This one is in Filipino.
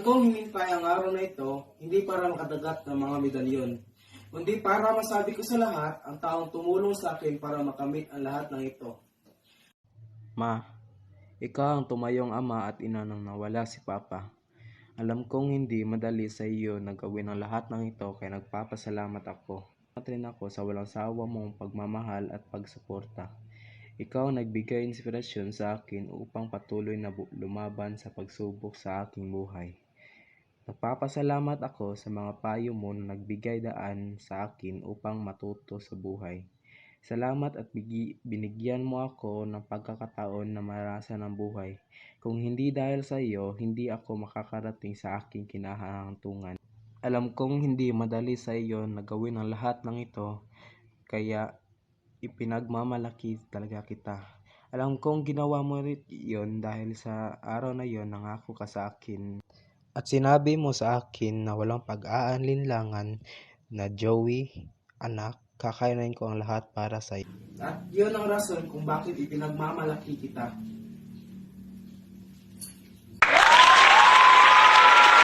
kong hinintay ang araw na ito, hindi para makadagat ng mga medalyon, kundi para masabi ko sa lahat ang taong tumulong sa akin para makamit ang lahat ng ito. Ma, ikaw ang tumayong ama at ina nang nawala si Papa. Alam kong hindi madali sa iyo na gawin ang lahat ng ito kaya nagpapasalamat ako. Salamat rin ako sa walang sawa mong pagmamahal at pagsuporta. Ikaw ang nagbigay inspirasyon sa akin upang patuloy na lumaban sa pagsubok sa aking buhay. Nagpapasalamat ako sa mga payo mo na nagbigay daan sa akin upang matuto sa buhay. Salamat at binigyan mo ako ng pagkakataon na maranasan ang buhay. Kung hindi dahil sa iyo, hindi ako makakarating sa aking kinahahantungan. Alam kong hindi madali sa iyo na gawin ang lahat ng ito, kaya ipinagmamalaki talaga kita. Alam kong ginawa mo rin iyon dahil sa araw na iyon nangako ka sa akin. At sinabi mo sa akin na walang pag-aalinlangan na Joey, anak, kakayanin ko ang lahat para sa iyo. At yun ang rason kung bakit ipinagmamalaki kita.